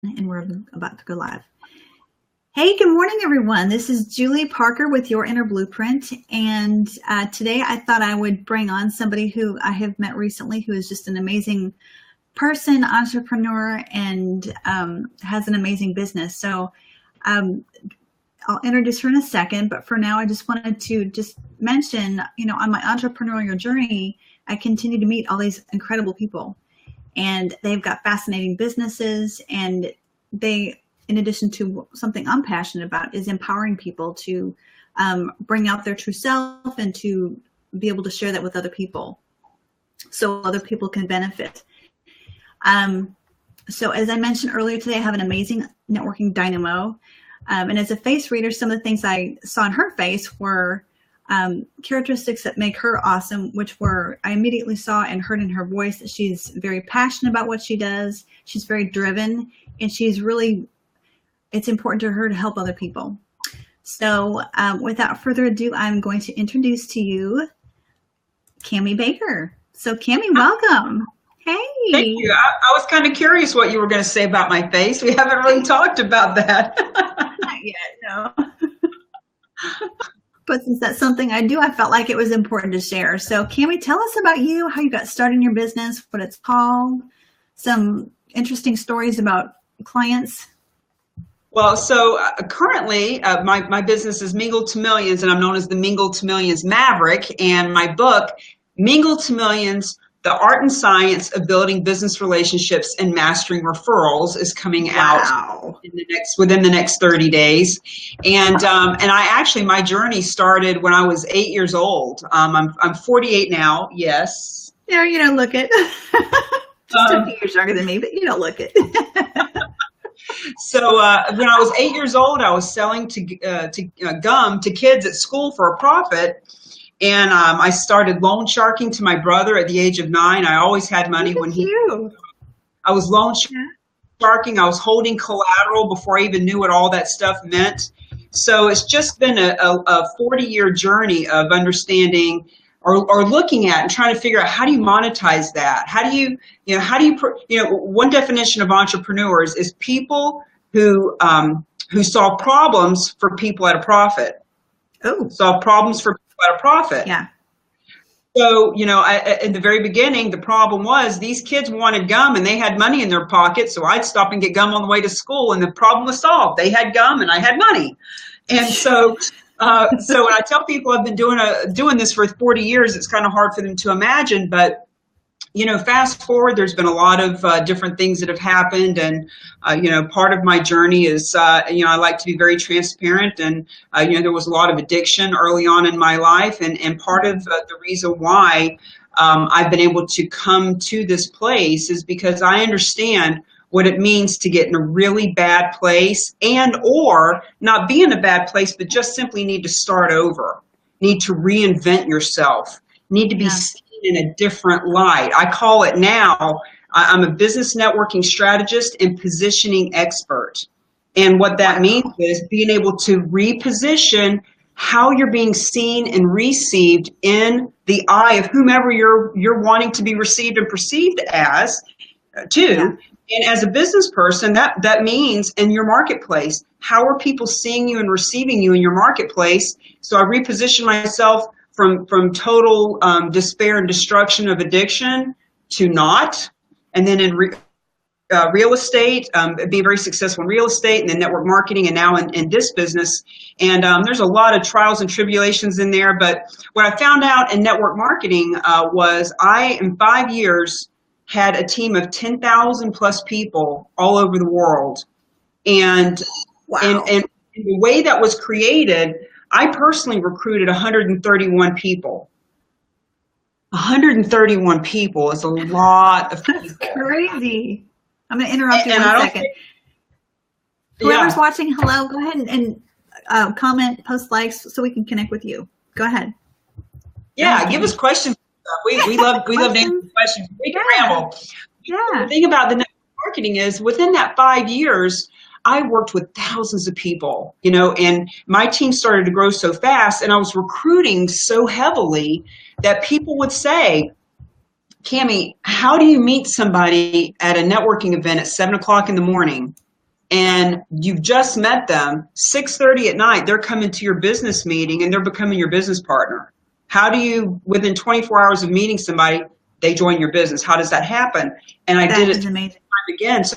And we're about to go live. Hey, good morning, everyone. This is Julie Parker with Your Inner Blueprint. And today I thought I would bring on somebody who I have met recently who is just an amazing person, entrepreneur, and has an amazing business. So I'll introduce her in a second. But for now, I just wanted to just mention, on my entrepreneurial journey, I continue to meet all these incredible people. And they've got fascinating businesses, and they, in addition to something I'm passionate about, is empowering people to bring out their true self and to be able to share that with other people so other people can benefit. So as I mentioned earlier today, I have an amazing networking dynamo. And as a face reader, some of the things I saw in her face were characteristics that make her awesome, which were, I immediately saw and heard in her voice that she's very passionate about what she does. She's very driven, and she's really, it's important to her to help other people. So without further ado, I'm going to introduce to you Cami Baker. So Cami, welcome. Hey. Thank you. I was kind of curious what you were going to say about my face. We haven't really talked about that. Not yet, no. But since that's something I do, I felt like it was important to share. So Cami, tell us about you, how you got started in your business, what it's called, some interesting stories about clients. Well, so currently my business is Mingle to Millions, and I'm known as the Mingle to Millions Maverick. And my book, Mingle to Millions, The Art and Science of Building Business Relationships and Mastering Referrals, is coming out within the next 30 days. And I actually, my journey started when I was 8 years old. I'm 48 now. Yes. No, you don't look it. Just a few years younger than me, but you don't look it. So when I was 8 years old, I was selling gum to kids at school for a profit. And I started loan sharking to my brother at the age of 9. I always had money when I was loan sharking. I was holding collateral before I even knew what all that stuff meant. So it's just been a 40-year journey of understanding or looking at and trying to figure out, how do you monetize that? How do you, one definition of entrepreneurs is people who solve problems for people at a profit. Oh, solve problems for at a profit. Yeah. So, in the very beginning, the problem was these kids wanted gum and they had money in their pocket. So I'd stop and get gum on the way to school, and the problem was solved. They had gum and I had money. And so, so when I tell people I've been doing this for 40 years, it's kind of hard for them to imagine, but fast forward, there's been a lot of different things that have happened. And, part of my journey is, I like to be very transparent. And, there was a lot of addiction early on in my life. And part of the reason why I've been able to come to this place is because I understand what it means to get in a really bad place, and or not be in a bad place, but just simply need to start over, need to reinvent yourself, need to be in a different light. I call it now, I'm a business networking strategist and positioning expert. And what that means is being able to reposition how you're being seen and received in the eye of whomever you're wanting to be received and perceived as, too. Yeah. And as a business person, that means in your marketplace, how are people seeing you and receiving you in your marketplace? So I reposition myself from total despair and destruction of addiction to not. And then in real estate, being very successful in real estate, and then network marketing, and now in this business. And there's a lot of trials and tribulations in there. But what I found out in network marketing was I, in 5 years, had a team of 10,000 plus people all over the world. And, and the way that was created, I personally recruited 131 people. 131 people is a lot of people. That's crazy. I'm going to interrupt you 1 second. Whoever's watching, hello, go ahead and comment, post likes so we can connect with you. Go ahead. Yeah, give us questions. We love answering questions. We can ramble. Yeah. The thing about the network marketing is, within that 5 years, I worked with thousands of people, and my team started to grow so fast, and I was recruiting so heavily that people would say, Cami, how do you meet somebody at a networking event at 7 o'clock in the morning and you've just met them, 6:30 at night, they're coming to your business meeting and they're becoming your business partner. How do you, within 24 hours of meeting somebody, they join your business? How does that happen? And I did it That is amazing. time again. So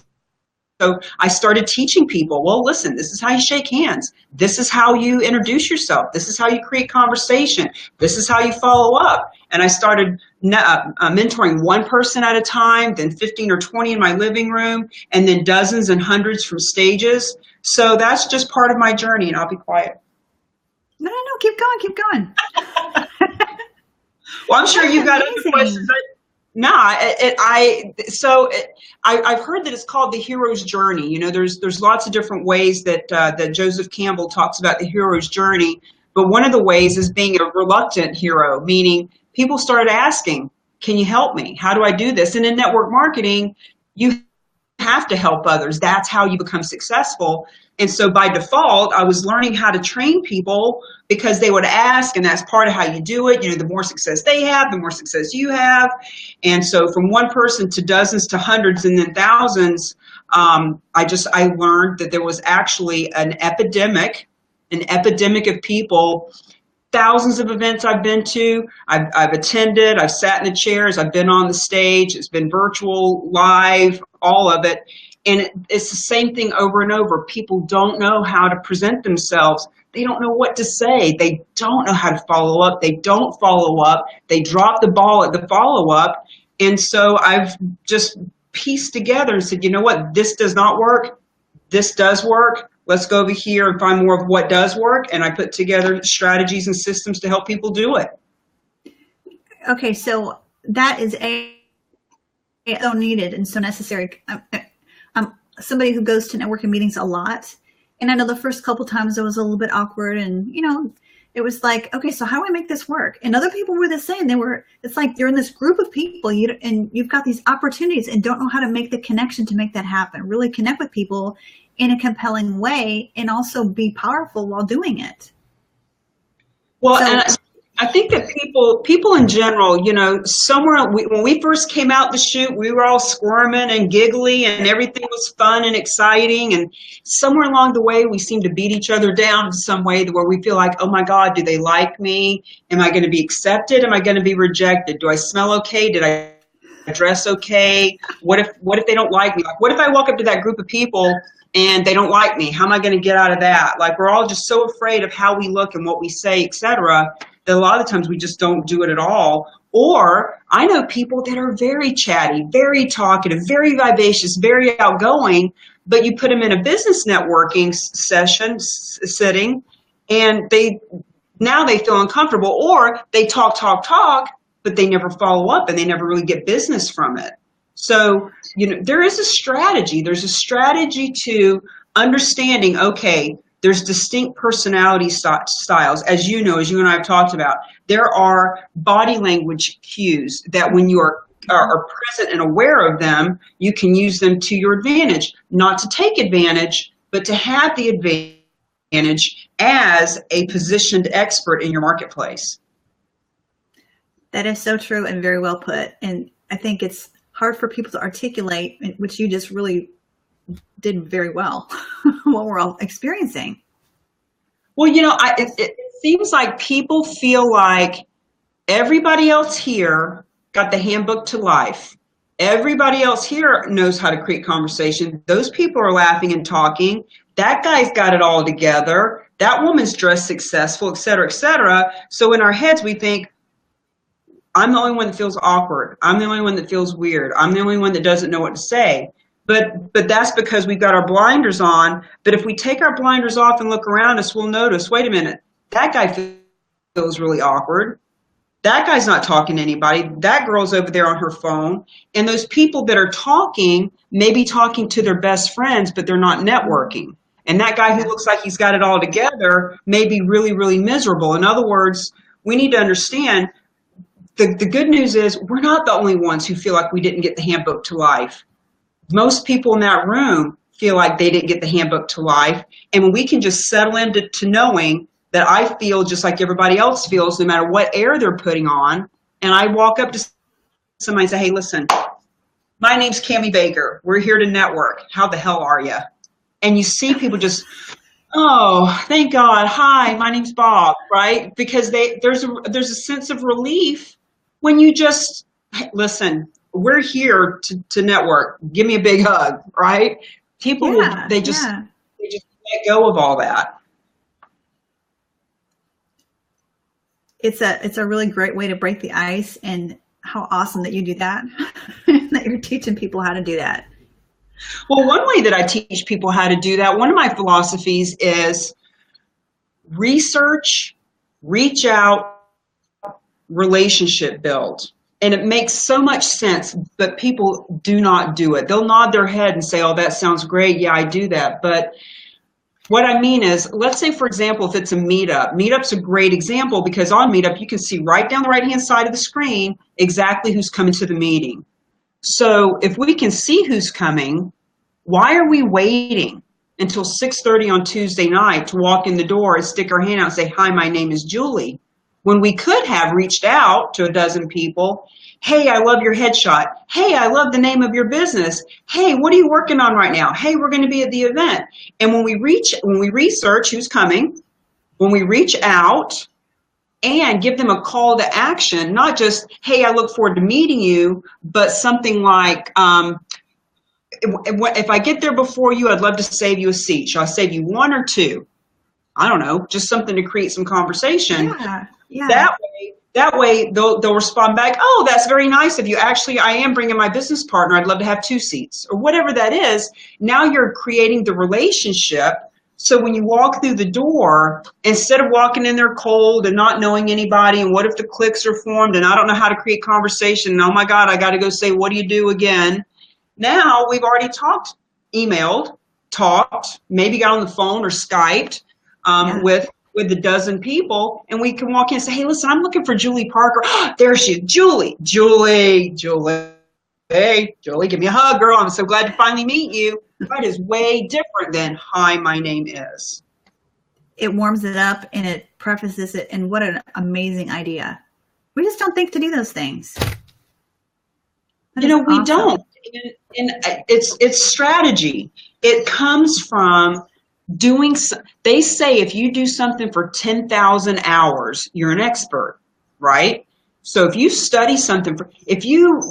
I started teaching people, well, listen, this is how you shake hands. This is how you introduce yourself. This is how you create conversation. This is how you follow up. And I started mentoring one person at a time, then 15 or 20 in my living room, and then dozens and hundreds from stages. So that's just part of my journey, and I'll be quiet. No, keep going, keep going. Well, I'm sure you've got other questions. No, I've heard that it's called the hero's journey. You know, there's lots of different ways that that Joseph Campbell talks about the hero's journey. But one of the ways is being a reluctant hero, meaning people started asking, "Can you help me? How do I do this?" And in network marketing, you have to help others. That's how you become successful. And so by default, I was learning how to train people because they would ask, and that's part of how you do it. You know, the more success they have, the more success you have. And so from one person to dozens to hundreds and then thousands, I learned that there was actually an epidemic of people. Thousands of events I've been to, I've attended, I've sat in the chairs, I've been on the stage, it's been virtual, live, all of it. And it's the same thing over and over. People don't know how to present themselves. They don't know what to say. They don't know how to follow up. They don't follow up. They drop the ball at the follow up. And so I've just pieced together and said, you know what, this does not work. This does work. Let's go over here and find more of what does work. And I put together strategies and systems to help people do it. Okay, so that is so needed and so necessary. I'm somebody who goes to networking meetings a lot. And I know the first couple times it was a little bit awkward, and, you know, it was like, okay, so how do I make this work? And other people were the same. It's like you're in this group of people and you've got these opportunities and don't know how to make the connection to make that happen. Really connect with people in a compelling way and also be powerful while doing it. Well, so, and I think that people in general, you know, when we first came out the chute, we were all squirming and giggly and everything was fun and exciting. And somewhere along the way, we seem to beat each other down in some way where we feel like, oh my God, do they like me? Am I going to be accepted? Am I going to be rejected? Do I smell okay? Did I dress okay? What if they don't like me? Like, what if I walk up to that group of people and they don't like me? How am I going to get out of that? Like, we're all just so afraid of how we look and what we say, etc., that a lot of times we just don't do it at all. Or I know people that are very chatty, very talkative, very vivacious, very outgoing, but you put them in a business networking setting, and they feel uncomfortable, or they talk, but they never follow up and they never really get business from it. So, you know, there is a strategy. There's a strategy to understanding, okay, there's distinct personality styles, as you know, as you and I have talked about. There are body language cues that when you are present and aware of them, you can use them to your advantage. Not to take advantage, but to have the advantage as a positioned expert in your marketplace. That is so true and very well put. And I think it's hard for people to articulate, which you just really did very well, what we're all experiencing. Well, you know, it seems like people feel like everybody else here got the handbook to life. Everybody else here knows how to create conversation. Those people are laughing and talking. That guy's got it all together. That woman's dressed successful, et cetera, et cetera. So in our heads, we think, I'm the only one that feels awkward. I'm the only one that feels weird. I'm the only one that doesn't know what to say. But that's because we've got our blinders on. But if we take our blinders off and look around us, we'll notice, wait a minute, that guy feels really awkward. That guy's not talking to anybody. That girl's over there on her phone. And those people that are talking may be talking to their best friends, but they're not networking. And that guy who looks like he's got it all together may be really, really miserable. In other words, we need to understand the good news is we're not the only ones who feel like we didn't get the handbook to life. Most people in that room feel like they didn't get the handbook to life. And when we can just settle into knowing that I feel just like everybody else feels, no matter what air they're putting on, and I walk up to somebody and say, hey, listen, my name's Cami Baker. We're here to network. How the hell are you? and you see people just, oh, thank God. Hi, my name's Bob, right? Because there's a sense of relief when you just, hey, listen, we're here to network. Give me a big hug, right? People will, Yeah, they just yeah. let go of all that. It's a really great way to break the ice, and how awesome that you do that. That you're teaching people how to do that. Well, one way that I teach people how to do that, one of my philosophies is research, reach out, relationship build. And it makes so much sense, but people do not do it. They'll nod their head and say, oh, that sounds great. Yeah, I do that. But what I mean is, let's say, for example, if it's a meetup, meetup's a great example because on Meetup, you can see right down the right-hand side of the screen exactly who's coming to the meeting. So if we can see who's coming, why are we waiting until 6:30 on Tuesday night to walk in the door and stick our hand out and say, hi, my name is Julie? When we could have reached out to a dozen people. Hey, I love your headshot. Hey, I love the name of your business. Hey, what are you working on right now? Hey, we're going to be at the event. And when we research who's coming, when we reach out and give them a call to action, not just, hey, I look forward to meeting you, but something like, if I get there before you, I'd love to save you a seat. Shall I save you one or two? I don't know, just something to create some conversation. Yeah, yeah. That way they'll respond back, oh, that's very nice of you. Actually, I am bringing my business partner. I'd love to have two seats, or whatever that is. Now you're creating the relationship. So when you walk through the door, instead of walking in there cold and not knowing anybody, and what if the cliques are formed and I don't know how to create conversation, and oh my God, I got to go say, what do you do again? Now we've already talked, emailed, talked, maybe got on the phone or Skyped with a dozen people, and we can walk in and say, hey, listen, I'm looking for Julie Parker. There she is, Julie. Hey, Julie, give me a hug, girl. I'm so glad to finally meet you. That is way different than, hi, my name is. It warms it up and it prefaces it, and what an amazing idea. We just don't think to do those things. We don't. And it's strategy. It comes from doing. They say if you do something for 10,000 hours, you're an expert, right? So if you study something, if you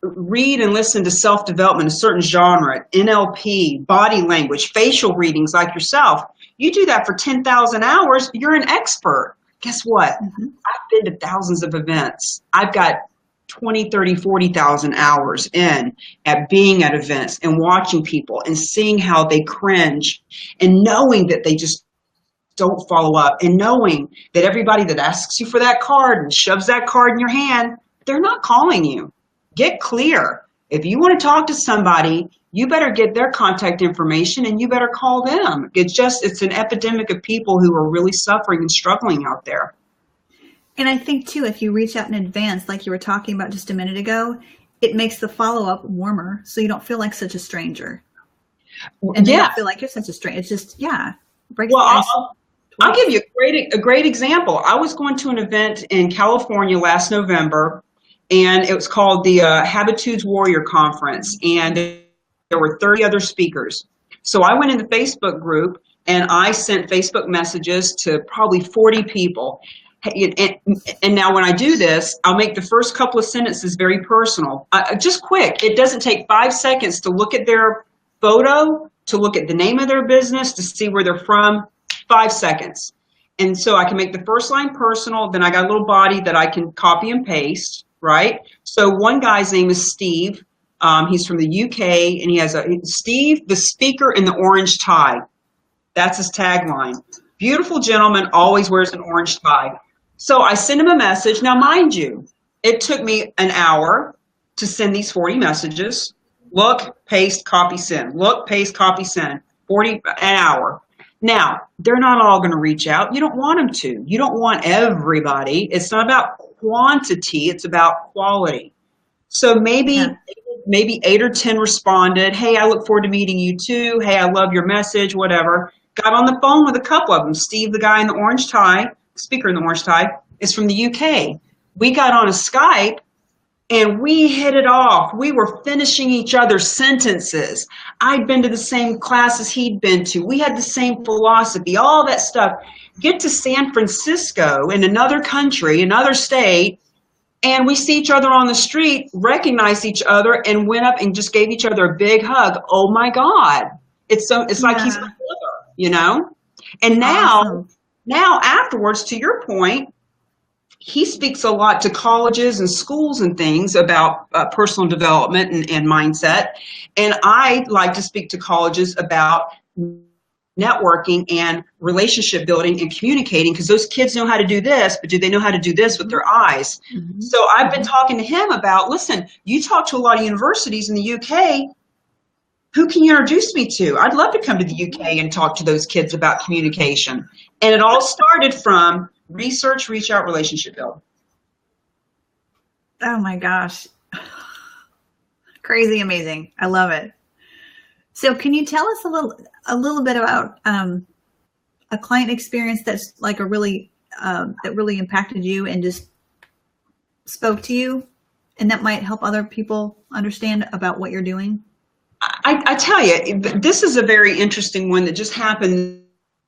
read and listen to self-development, a certain genre, NLP, body language, facial readings like yourself, you do that for 10,000 hours, you're an expert. Guess what? Mm-hmm. I've been to thousands of events. I've got 20, 30, 40,000 hours in at being at events and watching people and seeing how they cringe and knowing that they just don't follow up, and knowing that everybody that asks you for that card and shoves that card in your hand, they're not calling you. Get clear. If you want to talk to somebody, you better get their contact information and you better call them. It's an epidemic of people who are really suffering and struggling out there. And I think, too, if you reach out in advance, like you were talking about just a minute ago, it makes the follow-up warmer, so you don't feel like such a stranger. And you don't feel like you're such a stranger. It's just, breaks the ice. I'll give you a great example. I was going to an event in California last November, and it was called the Habitudes Warrior Conference, and there were 30 other speakers. So I went in the Facebook group, and I sent Facebook messages to probably 40 people. And now when I do this, I'll make the first couple of sentences very personal. Just quick. It doesn't take 5 seconds to look at their photo, to look at the name of their business, to see where they're from. 5 seconds. And so I can make the first line personal. Then I got a little body that I can copy and paste, right? So one guy's name is Steve. He's from the UK, and he has Steve, the speaker in the orange tie. That's his tagline. Beautiful gentleman, always wears an orange tie. So I send him a message. Now, mind you, it took me an hour to send these 40 messages. Look, paste, copy, send. Look, paste, copy, send. An hour. Now, they're not all going to reach out. You don't want them to. You don't want everybody. It's not about quantity. It's about quality. So maybe 8 or 10 responded. Hey, I look forward to meeting you too. Hey, I love your message, whatever. Got on the phone with a couple of them. Steve, the guy in the orange tie, speaker in the orange tie, is from the UK. We got on a Skype, And we hit it off. We were finishing each other's sentences. I'd been to the same classes he'd been to. We had the same philosophy, all that stuff. Get to San Francisco in another country, another state, and we see each other on the street, recognize each other, and went up and just gave each other a big hug. Oh my God. It's like he's my brother, And now afterwards, to your point, he speaks a lot to colleges and schools and things about personal development and mindset. And I like to speak to colleges about networking and relationship building and communicating, because those kids know how to do this, but do they know how to do this with their eyes? Mm-hmm. So I've been talking to him about, listen, you talk to a lot of universities in the UK. Who can you introduce me to? I'd love to come to the UK and talk to those kids about communication. And it all started from research, reach out, relationship build. Oh my gosh. Crazy amazing. I love it. So can you tell us a little bit about a client experience that's like that really impacted you and just spoke to you, and that might help other people understand about what you're doing? I tell you, this is a very interesting one that just happened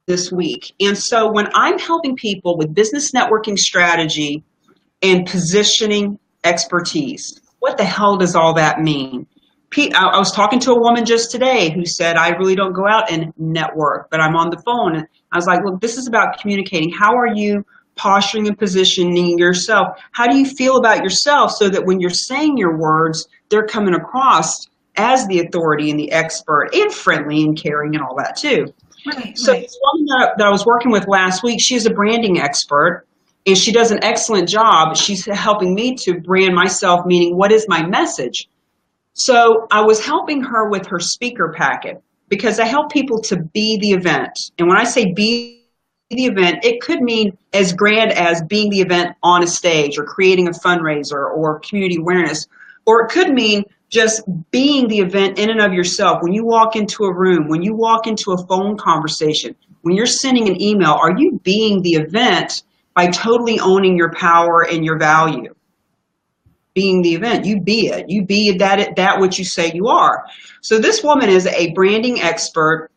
this week. And so when I'm helping people with business networking strategy and positioning expertise, what the hell does all that mean? I was talking to a woman just today who said, I really don't go out and network, but I'm on the phone. And I was like, look, this is about communicating. How are you posturing and positioning yourself? How do you feel about yourself so that when you're saying your words, they're coming across as the authority and the expert and friendly and caring and all that too? So this woman that I was working with last week, she's a branding expert, and she does an excellent job. She's helping me to brand myself, meaning what is my message? So I was helping her with her speaker packet, because I help people to be the event. And when I say be the event, it could mean as grand as being the event on a stage or creating a fundraiser or community awareness, or it could mean just being the event in and of yourself. When you walk into a room, when you walk into a phone conversation, when you're sending an email, are you being the event by totally owning your power and your value? Being the event, you be it. You be that which you say you are. So this woman is a branding expert,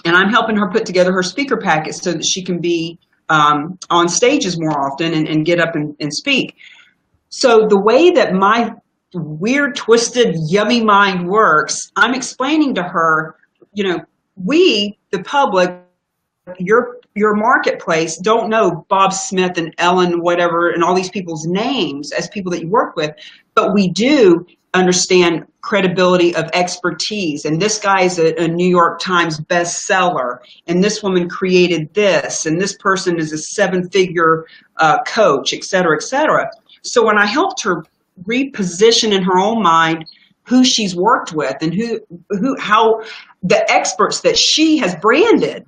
and I'm helping her put together her speaker packet so that she can be on stages more often and get up and speak. So the way that my weird, twisted, yummy mind works, I'm explaining to her, we, the public, your marketplace, don't know Bob Smith and Ellen whatever and all these people's names as people that you work with, but we do understand credibility of expertise. And this guy is a New York Times bestseller, and this woman created this, and this person is a 7-figure coach, et cetera, et cetera. So when I helped her reposition in her own mind who she's worked with and how the experts that she has branded,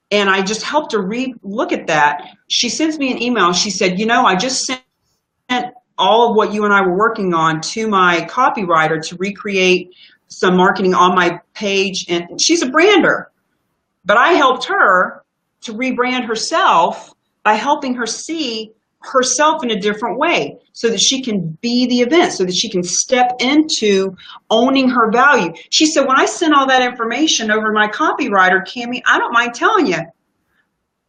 and I just helped her look at that, she sends me an email. She said, I just sent all of what you and I were working on to my copywriter to recreate some marketing on my page. And she's a brander, but I helped her to rebrand herself by helping her see herself in a different way so that she can be the event, so that she can step into owning her value. She said, when I sent all that information over to my copywriter, Cami, I don't mind telling you,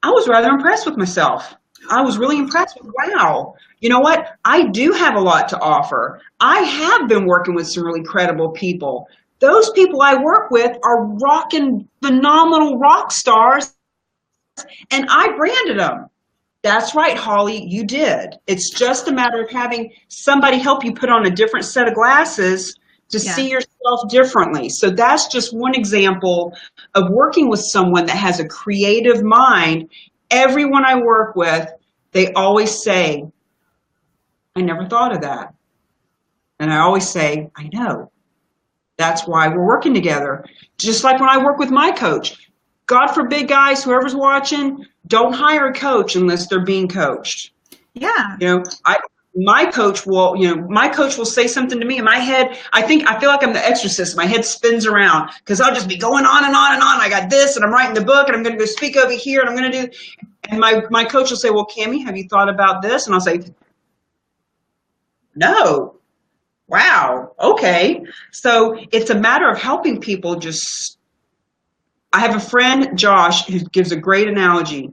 I was rather impressed with myself. I was really impressed with, wow, you know what? I do have a lot to offer. I have been working with some really credible people. Those people I work with are rocking phenomenal rock stars, and I branded them. That's right, Holly, you did. It's just a matter of having somebody help you put on a different set of glasses to see yourself differently. So that's just one example of working with someone that has a creative mind. Everyone I work with, they always say, I never thought of that. And I always say, I know. That's why we're working together. Just like when I work with my coach. God forbid, guys, whoever's watching, don't hire a coach unless they're being coached. Yeah. My coach will say something to me in my head. I feel like I'm the exorcist. My head spins around because I'll just be going on and on and on. I got this and I'm writing the book and I'm going to go speak over here and I'm going to do, and my coach will say, well, Cami, have you thought about this? And I'll say, No. Wow. Okay. So it's a matter of helping people just. I have a friend, Josh, who gives a great analogy.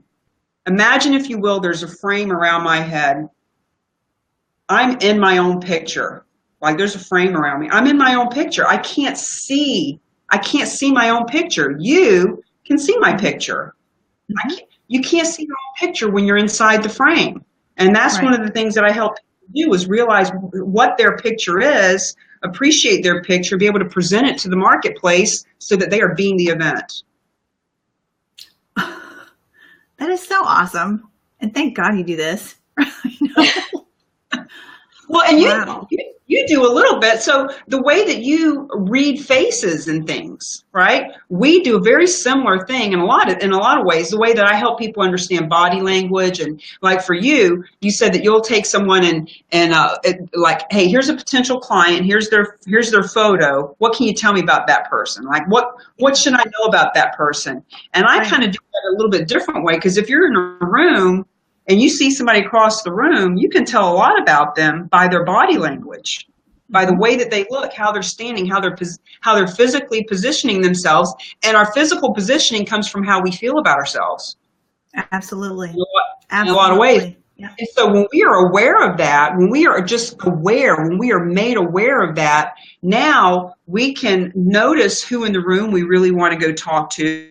Imagine, if you will, there's a frame around my head. I'm in my own picture. Like there's a frame around me. I'm in my own picture. I can't see my own picture. You can see my picture. You can't see your own picture when you're inside the frame. And that's Right. one of the things that I help people do, is realize what their picture is, appreciate their picture, be able to present it to the marketplace so that they are being the event. That is so awesome. And thank God you do this. Well, and Wow. you do a little bit. So the way that you read faces and things, right? We do a very similar thing in a lot of ways. The way that I help people understand body language, and like for you, you said that you'll take someone and like, hey, here's a potential client. Here's their photo. What can you tell me about that person? Like what should I know about that person? And I kind of do that a little bit different way, because if you're in a room and you see somebody across the room, you can tell a lot about them by their body language, by the way that they look, how they're standing, how they're physically positioning themselves. And our physical positioning comes from how we feel about ourselves. Absolutely. In a lot of ways. Yeah. And so when we are aware of that, when we are just aware, when we are made aware of that, now we can notice who in the room we really want to go talk to,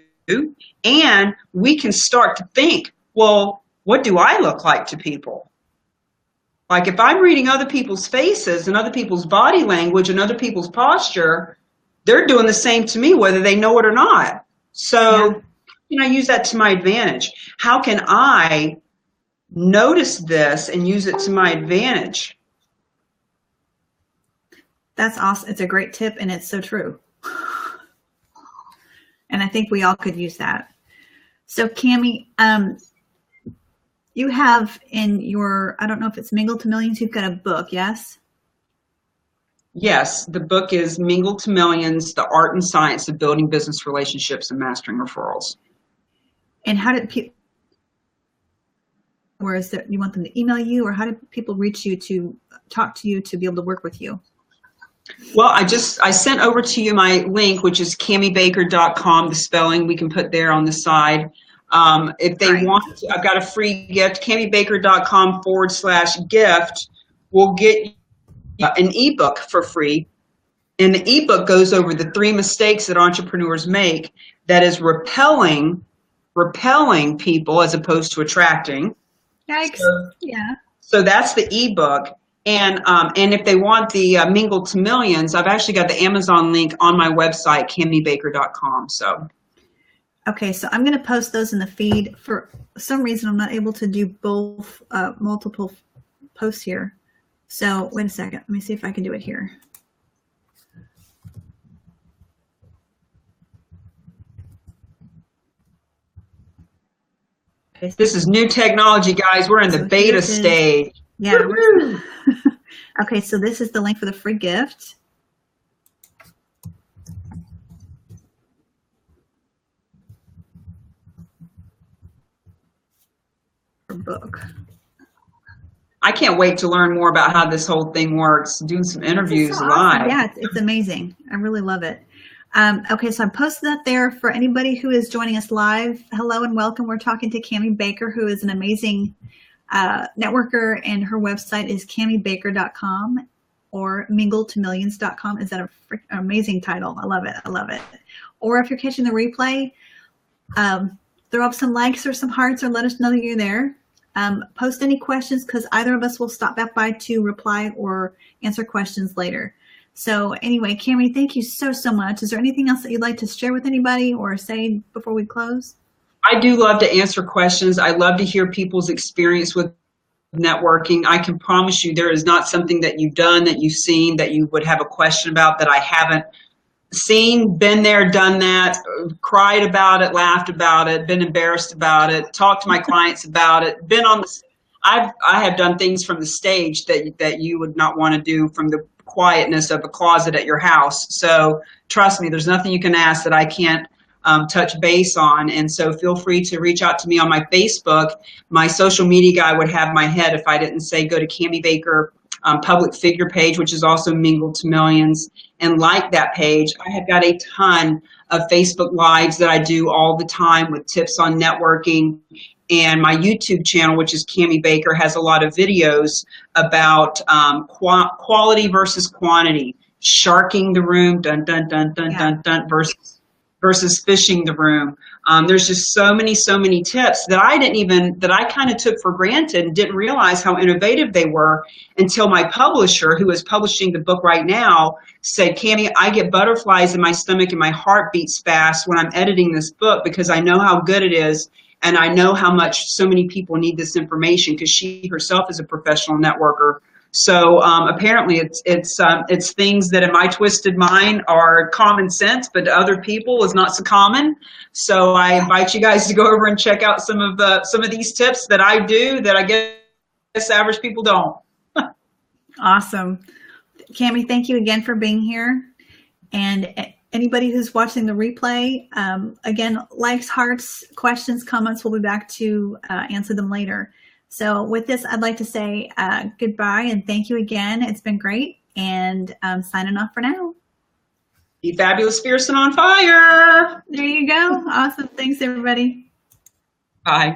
and we can start to think, well, what do I look like to people? Like if I'm reading other people's faces and other people's body language and other people's posture, they're doing the same to me, whether they know it or not. So how can I use that to my advantage? How can I notice this and use it to my advantage? That's awesome. It's a great tip, and it's so true. And I think we all could use that. So Cami, you have in your, I don't know if it's Mingle to Millions, you've got a book, yes? Yes, the book is Mingle to Millions, The Art and Science of Building Business Relationships and Mastering Referrals. And how did people, or is it, you want them to email you, or how did people reach you to talk to you to be able to work with you? Well, I sent over to you my link, which is camibaker.com, the spelling we can put there on the side. If they want to, I've got a free gift, camibaker.com/gift will get an ebook for free. And the ebook goes over the 3 mistakes that entrepreneurs make that is repelling people as opposed to attracting. Yikes. So that's the ebook. And if they want the Mingle to Millions, I've actually got the Amazon link on my website, camibaker.com. So. Okay, so I'm going to post those in the feed. For some reason, I'm not able to do both multiple posts here. So wait a second. Let me see if I can do it here. Okay, this is new technology, guys. We're in the beta stage. Yeah. Okay, so this is the link for the free gift. Book. I can't wait to learn more about how this whole thing works, doing some interviews so live. Awesome. Yeah, it's amazing. I really love it. Okay, so I posted that there for anybody who is joining us live. Hello and welcome. We're talking to Cami Baker, who is an amazing networker, and her website is camibaker.com or mingletomillions.com. Is that an amazing title? I love it. I love it. Or if you're catching the replay, throw up some likes or some hearts, or let us know that you're there. Post any questions, because either of us will stop back by to reply or answer questions later. So anyway, Cami, thank you so much. Is there anything else that you'd like to share with anybody or say before we close? I do love to answer questions. I love to hear people's experience with networking. I can promise you there is not something that you've done, that you've seen, that you would have a question about that I haven't seen, been there, done that, cried about it, laughed about it, been embarrassed about it, talked to my clients about it, been on the, I have done things from the stage that you would not want to do from the quietness of a closet at your house. So trust me, there's nothing you can ask that I can't touch base on. And so feel free to reach out to me on my Facebook. My social media guy would have my head if I didn't say go to Cami Baker public figure page, which is also Mingle to Millions, and like that page. I have got a ton of Facebook Lives that I do all the time with tips on networking. And my YouTube channel, which is Cami Baker, has a lot of videos about quality versus quantity, sharking the room, dun, dun, dun, dun, dun, dun, versus fishing the room. There's just so many tips that I kind of took for granted and didn't realize how innovative they were until my publisher, who is publishing the book right now, said, Cami, I get butterflies in my stomach and my heart beats fast when I'm editing this book because I know how good it is. And I know how much so many people need this information because she herself is a professional networker. So apparently it's things that in my twisted mind are common sense, but to other people is not so common. So I invite you guys to go over and check out some of these tips that I do that I guess average people don't. Awesome. Cami, thank you again for being here. And anybody who's watching the replay, again, likes, hearts, questions, comments, we'll be back to answer them later. So with this, I'd like to say goodbye and thank you again. It's been great, and signing off for now. Be fabulous, fierce, and on fire. There you go. Awesome. Thanks, everybody. Bye.